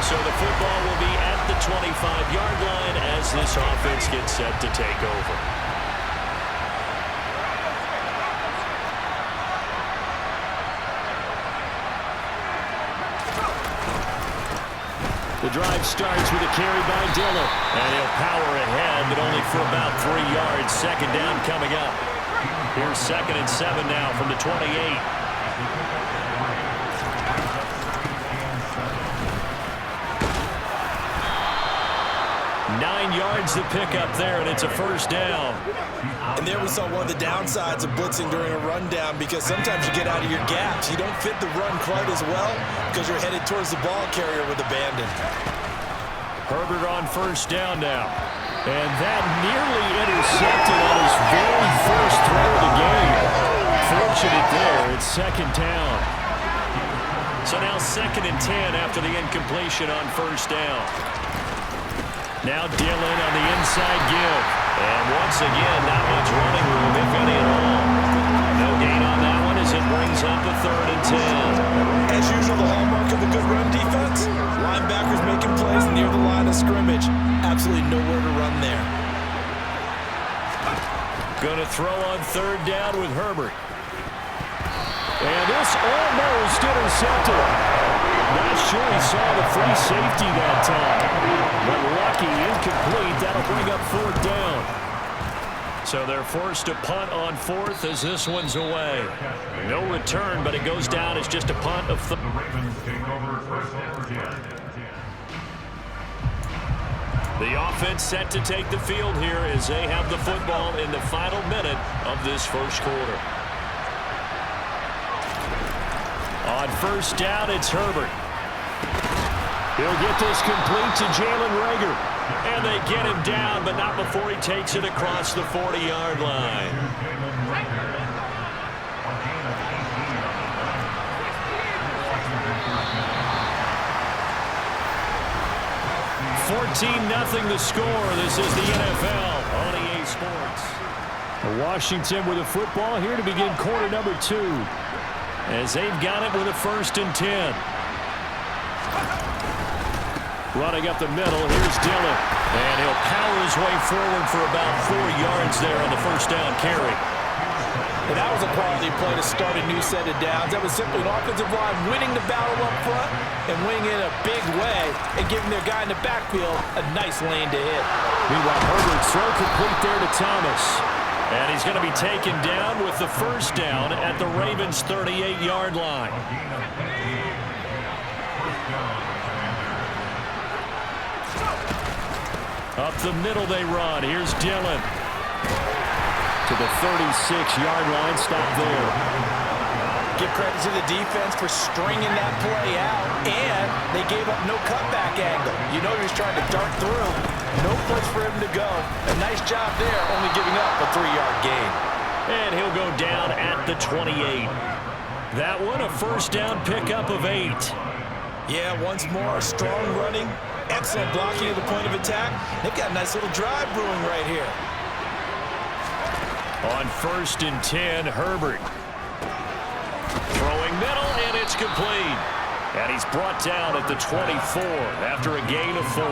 So the football will be at the 25-yard line as this offense gets set to take over. The drive starts with a carry by Dillon. And he'll power ahead, but only for about 3 yards. Second down coming up. Here's 2nd and 7 now from the 28. 9 yards to pick up there, and it's a first down. And there we saw one of the downsides of blitzing during a rundown, because sometimes you get out of your gaps. You don't fit the run quite as well because you're headed towards the ball carrier with abandon. Herbert on first down now. And that nearly intercepted on his very first throw of the game. Fortunate there, it's second down. So now 2nd and 10 after the incompletion on first down. Now Dillon on the inside give. And once again, not much running room, if any at all. No gain on that one as it brings up a 3rd and 10. As usual, the hallmark of a good run defense, linebackers making plays near the line of scrimmage. Absolutely nowhere to run there. Going to throw on 3rd down with Herbert. And this almost intercepted. Not sure he saw the free safety that time. But lucky, incomplete. That'll bring up 4th down. So they're forced to punt on 4th as this one's away. No return, but it goes down as just a punt of... The Ravens take over first and 10. The offense set to take the field here as they have the football in the final minute of this first quarter. On first down, it's Herbert. He'll get this complete to Jalen Reagor. And they get him down, but not before he takes it across the 40-yard line. 14-0 the score. This is the NFL on EA Sports. Washington with the football here to begin quarter number 2. As they've got it with a 1st and 10. Running up the middle, here's Dillon. And he'll power his way forward for about 4 yards there on the first down carry. And that was a quality play to start a new set of downs. That was simply an offensive line winning the battle up front and winning in a big way and giving their guy in the backfield a nice lane to hit. Meanwhile, Herbert's throw complete there to Thomas. And he's going to be taken down with the first down at the Ravens' 38-yard line. Up the middle they run. Here's Dillon. To the 36-yard line. Stop there. Give credit to the defense for stringing that play out, and they gave up no cutback angle. You know he was trying to dart through. No place for him to go. A nice job there, only giving up a 3-yard gain. And he'll go down at the 28. That one, a first down pickup of 8. Yeah, once more, strong running, excellent blocking at the point of attack. They've got a nice little drive brewing right here. On 1st and 10, Herbert. Throwing middle, and it's complete. And he's brought down at the 24 after a gain of 4.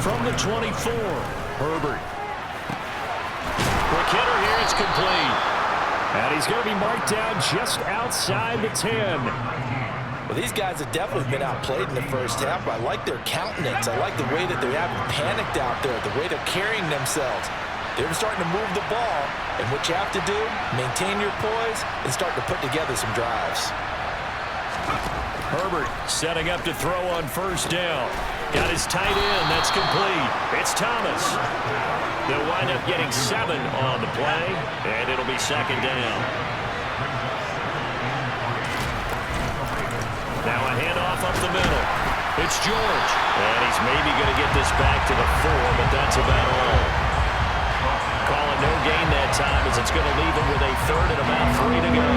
From the 24, Herbert. Quick hitter here, it's complete. And he's going to be marked down just outside the 10. Well, these guys have definitely been outplayed in the first half, but I like their countenance. I like the way that they haven't panicked out there, the way they're carrying themselves. They're starting to move the ball, and what you have to do, maintain your poise and start to put together some drives. Herbert setting up to throw on first down. Got his tight end. That's complete. It's Thomas. They'll wind up getting 7 on the play, and it'll be second down. Now a handoff up the middle. It's George. And he's maybe going to get this back to the 4, but that's about all. Calling no gain that time as it's going to leave him with a 3rd and about 3 to go.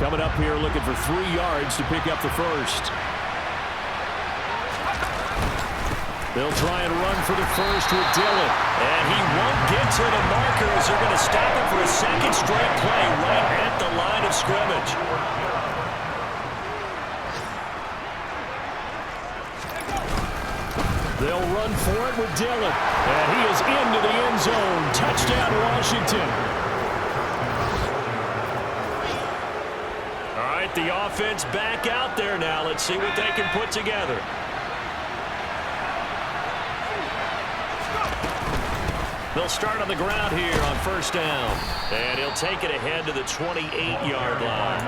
coming up here looking for 3 yards to pick up the first. They'll try and run for the first with Dillon. And he won't get to the markers. They're going to stop him for a second straight play right at the line of scrimmage. They'll run for it with Dillon. And he is into the end zone. Touchdown, Washington. All right, the offense back out there now. Let's see what they can put together. They'll start on the ground here on first down. And he'll take it ahead to the 28-yard line.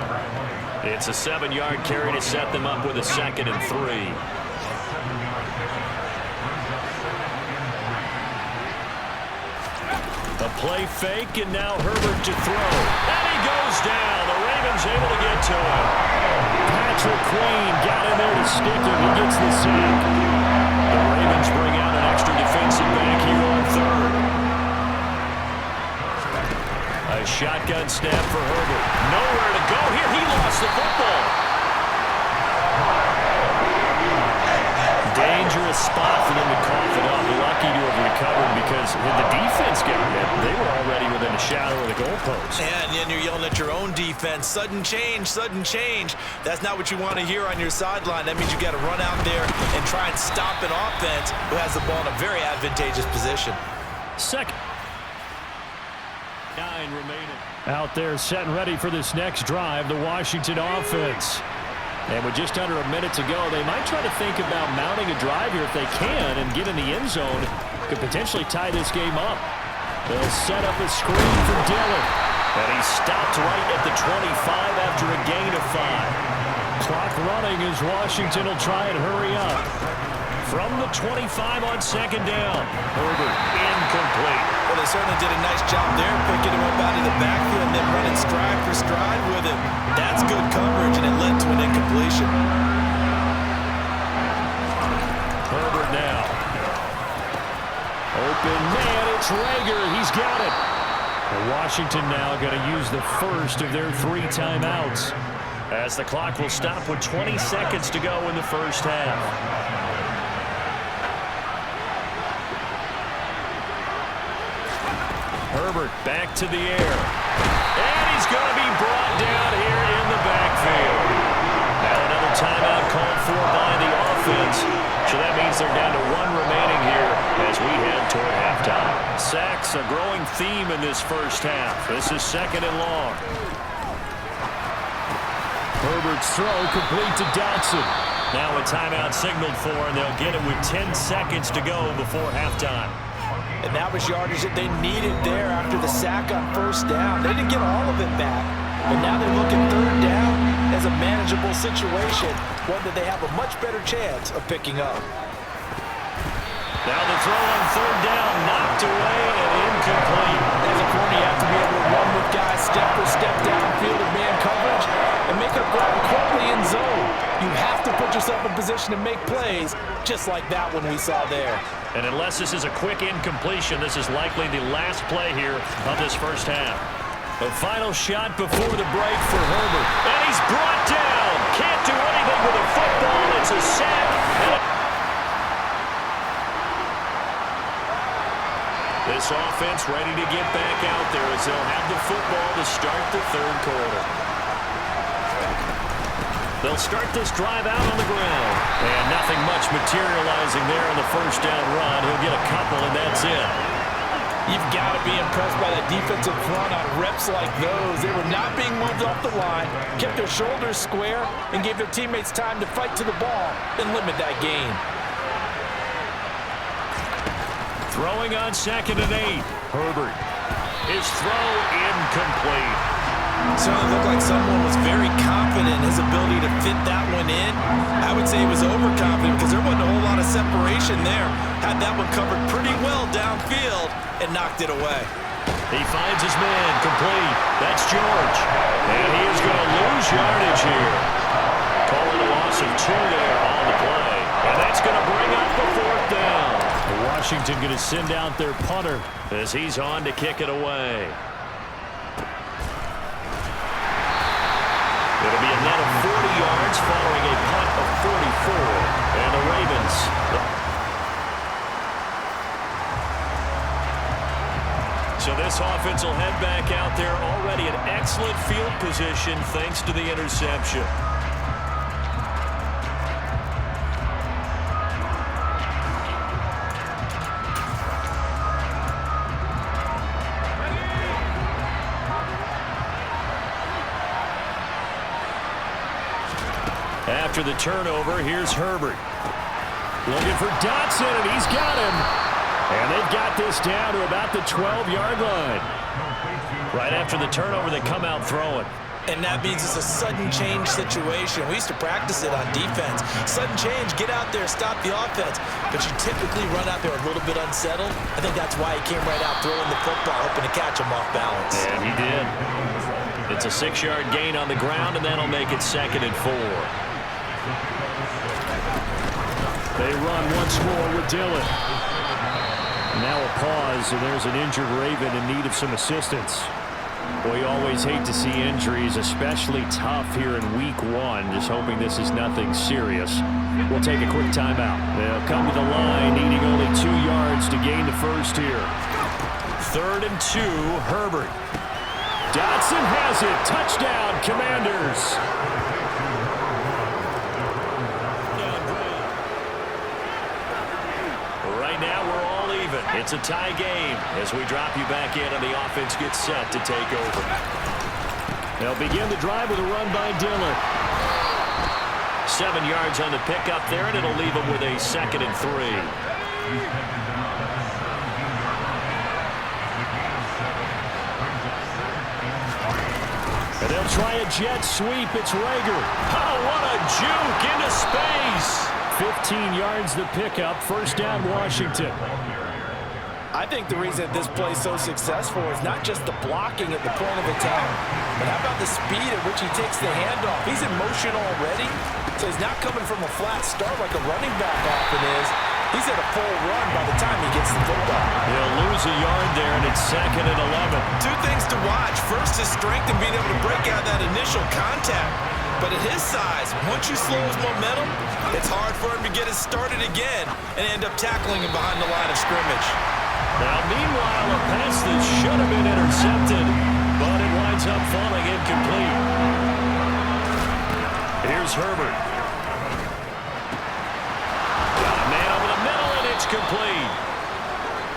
It's a 7-yard carry to set them up with a 2nd and 3. A play fake, and now Herbert to throw. And he goes down. The Ravens able to get to him. Patrick Queen got in there to stick him. He gets the sack. The Ravens bring out an extra defensive back here on 3rd. A shotgun snap for Herbert. Nowhere to go here. He lost the football. Dangerous spot for them to cough it up. Lucky to have recovered because when the defense got hit, they were already within a shadow of the goalpost. And then you're yelling at your own defense. Sudden change, sudden change. That's not what you want to hear on your sideline. That means you got to run out there and try and stop an offense who has the ball in a very advantageous position. Second. 9 remaining. Out there set and ready for this next drive, the Washington offense. And with just under a minute to go, they might try to think about mounting a drive here if they can and get in the end zone. Could potentially tie this game up. They'll set up a screen for Dillon. And he's stopped right at the 25 after a gain of 5. Clock running as Washington will try and hurry up. From the 25 on 2nd down. Herbert incomplete. Well, they certainly did a nice job there, picking him up out of the backfield and then running stride for stride with him. That's good coverage, and it led to an incompletion. Herbert now. Open man, it's Reagor. He's got it. And Washington now going to use the first of their 3 timeouts, as the clock will stop with 20 seconds to go in the first half. Herbert back to the air. And he's going to be brought down here in the backfield. Now another timeout called for by the offense. So that means they're down to 1 remaining here as we head toward halftime. Sacks, a growing theme in this first half. This is 2nd and long. Herbert's throw complete to Dotson. Now a timeout signaled for, and they'll get it with 10 seconds to go before halftime. And that was yardage that they needed there after the sack on first down. They didn't get all of it back, but now they're looking 3rd down as a manageable situation, one that they have a much better chance of picking up. Now the throw on 3rd down, knocked away and incomplete. As a corner, you have to be able to run with guys step for step downfield in man coverage and make up ground quickly in zone. You have to put yourself in position to make plays, just like that one we saw there. And unless this is a quick incompletion, this is likely the last play here of this first half. The final shot before the break for Herbert. And he's brought down. Can't do anything with a football. It's a sack. This offense ready to get back out there as they'll have the football to start the 3rd quarter. They'll start this drive out on the ground. And nothing much materializing there on the first down run. He'll get a couple, and that's it. You've got to be impressed by that defensive front on reps like those. They were not being moved off the line, kept their shoulders square, and gave their teammates time to fight to the ball and limit that gain. Throwing on 2nd and 8. Herbert. His throw incomplete. Certainly looked like someone was very confident in his ability to fit that one in. I would say he was overconfident because there wasn't a whole lot of separation there. Had that one covered pretty well downfield and knocked it away. He finds his man complete. That's George. And he is going to lose yardage here. Calling a loss of 2 there on the play. And that's going to bring up the 4th down. Washington going to send out their punter as he's on to kick it away. net of 40 yards following a punt of 44. And the Ravens. So this offense will head back out there, already in excellent field position thanks to the interception. After the turnover, here's Herbert. Looking for Dotson, and he's got him. And they've got this down to about the 12-yard line. Right after the turnover, they come out throwing. And that means it's a sudden change situation. We used to practice it on defense. Sudden change, get out there, stop the offense. But you typically run out there a little bit unsettled. I think that's why he came right out throwing the football, hoping to catch him off balance. And he did. It's a 6-yard gain on the ground, and that'll make it 2nd and 4. They run once more with Dillon. Now a pause, and there's an injured Raven in need of some assistance. Well, you always hate to see injuries, especially tough here in week 1. Just hoping this is nothing serious. We'll take a quick timeout. They'll come to the line, needing only 2 yards to gain the first here. 3rd and 2, Herbert. Dotson has it. Touchdown, Commanders. Right now, we're all even. It's a tie game as we drop you back in and the offense gets set to take over. They'll begin the drive with a run by Dillon. 7 yards on the pickup there, and it'll leave them with a 2nd and 3. And they'll try a jet sweep. It's Rager. Oh, what a juke into space. 15 yards the pickup. 1st down, Washington. I think the reason this play is so successful is not just the blocking at the point of attack, but how about the speed at which he takes the handoff? He's in motion already, so he's not coming from a flat start like a running back often is. He's at a full run by the time he gets the football. He'll lose a yard there, and it's 2nd and 11. 2 things to watch. First, his strength and being able to break out that initial contact. But at his size, once you slow his momentum, it's hard for him to get it started again and end up tackling him behind the line of scrimmage. Now, meanwhile, a pass that should have been intercepted, but it winds up falling incomplete. Here's Herbert. Got a man over the middle, and it's complete.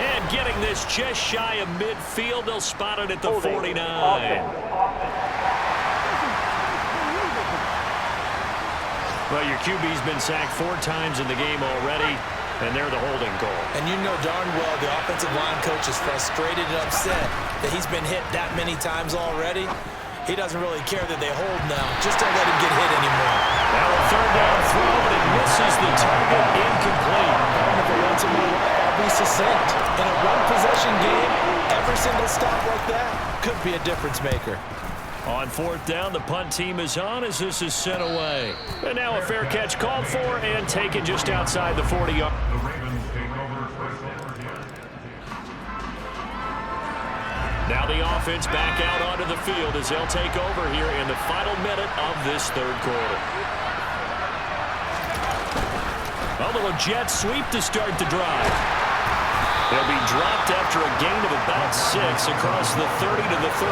And getting this just shy of midfield, they'll spot it at the 49. Well, your QB's been sacked 4 times in the game already, and they're the holding call. And you know darn well the offensive line coach is frustrated and upset that he's been hit that many times already. He doesn't really care that they hold now. Just don't let him get hit anymore. Now a 3rd down throw, but it misses the target. Incomplete. For once in my life, I'll be succinct. In a one-possession game, every single stop like that could be a difference maker. On 4th down, the punt team is on as this is sent away. And now a fair catch called for and taken just outside the 40-yard. The Ravens take over 1st and 10. Now the offense back out onto the field as they'll take over here in the final minute of this 3rd quarter. A little jet sweep to start the drive. They'll be dropped after a gain of about 6 across the 30 to the 31.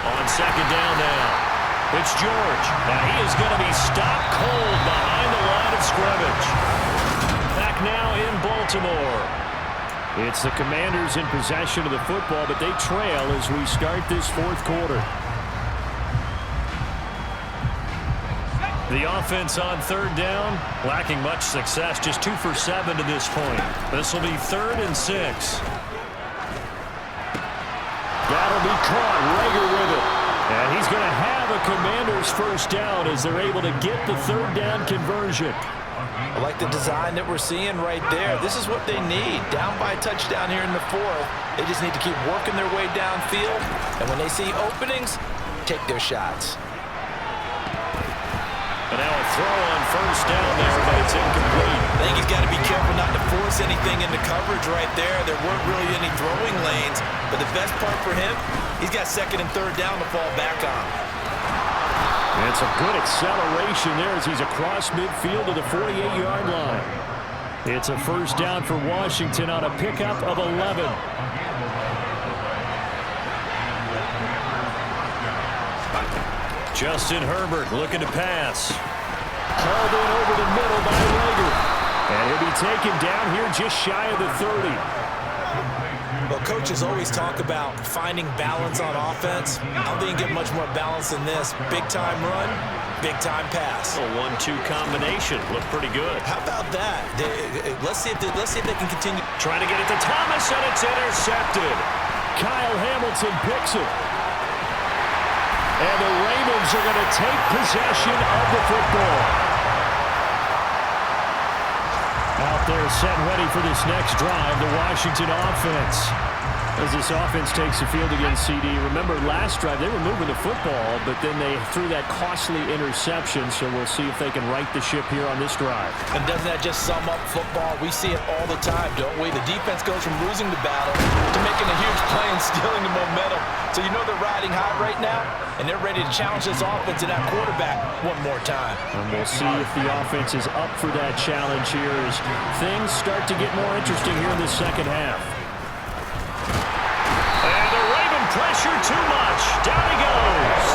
On 2nd down now, it's George. Now he is going to be stopped cold behind the line of scrimmage. Back now in Baltimore. It's the Commanders in possession of the football, but they trail as we start this 4th quarter. The offense on 3rd down, lacking much success, just 2 for 7 to this point. This will be 3rd and 6. That'll be caught. Rager with it. And he's going to have a Commanders 1st down as they're able to get the 3rd down conversion. I like the design that we're seeing right there. This is what they need. Down by a touchdown here in the 4th. They just need to keep working their way downfield. And when they see openings, take their shots. And now a throw on first down there, but it's incomplete. I think he's got to be careful not to force anything into coverage right there. There weren't really any throwing lanes, but the best part for him, he's got second and third down to fall back on. And some good acceleration there as he's across midfield to the 48-yard line. It's a first down for Washington on a pickup of 11. Justin Herbert looking to pass. Hauled in over the middle by Rager. And he'll be taken down here just shy of the 30. Well, coaches always talk about finding balance on offense. I don't think you get much more balance than this. Big-time run, big-time pass. A 1-2 combination. Looked pretty good. How about that? Let's see if they can continue. Trying to get it to Thomas, and it's intercepted. Kyle Hamilton picks it. And the Ravens are going to take possession of the football. Out there set ready for this next drive, the Washington offense. As this offense takes the field against CD. Remember, last drive, they were moving the football, but then they threw that costly interception, so we'll see if they can right the ship here on this drive. And doesn't that just sum up football? We see it all the time, don't we? The defense goes from losing the battle to making a huge play and stealing the momentum. So you know they're riding high right now, and they're ready to challenge this offense and that quarterback one more time. And we'll see if the offense is up for that challenge here as things start to get more interesting here in the second half. And the Raven pressure too much. Down he goes.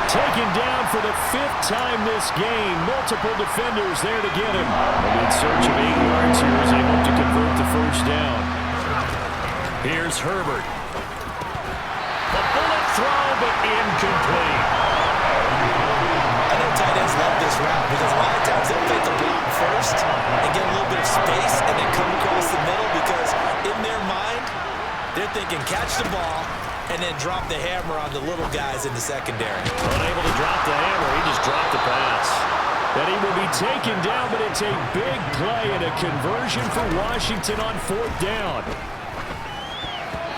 Taken down for the 5th time this game. Multiple defenders there to get him. And in search of 8 yards here is able to convert the first down. Here's Herbert. The bullet throw, but incomplete. I know tight ends love this route because a lot of times they'll take the block first and get a little bit of space and then come across the middle because in their mind, they're thinking catch the ball and then drop the hammer on the little guys in the secondary. Unable to drop the hammer, he just dropped the pass. And he will be taken down, but it's a big play and a conversion for Washington on 4th down.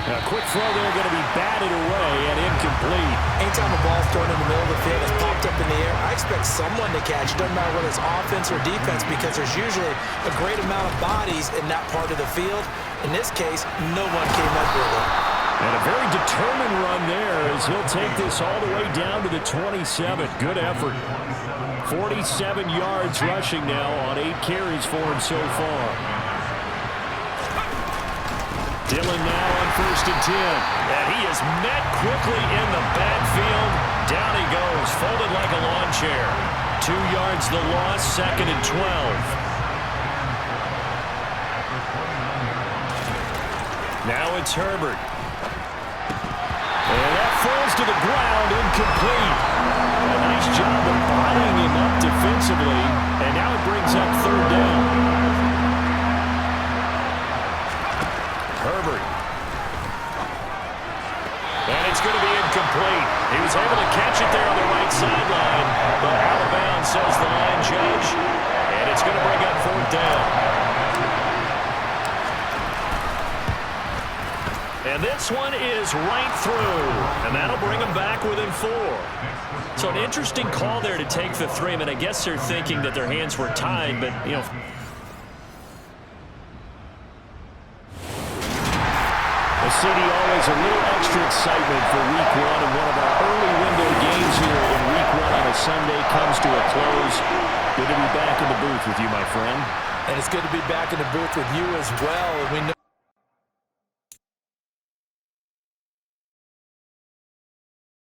A quick throw there going to be batted away and incomplete. Anytime a ball's thrown in the middle of the field, it's popped up in the air, I expect someone to catch. Doesn't matter whether it's offense or defense because there's usually a great amount of bodies in that part of the field. In this case, no one came up with it. And a very determined run there as he'll take this all the way down to the 27. Good effort. 47 yards rushing now on 8 carries for him so far. Dillon now on 1st and 10. And he is met quickly in the backfield. Down he goes, folded like a lawn chair. 2 yards the loss, 2nd and 12. Now it's Herbert. And that falls to the ground, incomplete. A nice job of bodying him up defensively. And now it brings up 3rd down. Herbert. And it's going to be incomplete. He was able to catch it there on the right sideline, but out of bounds, says the line judge. And it's going to bring up 4th down. And this one is right through. And that'll bring them back within 4. So an interesting call there to take the 3. I mean, I guess they're thinking that their hands were tied, but, you know, CD, always a little extra excitement for Week 1, and one of our early window games here in Week 1 on a Sunday comes to a close. Good to be back in the booth with you, my friend. And it's good to be back in the booth with you as well. We know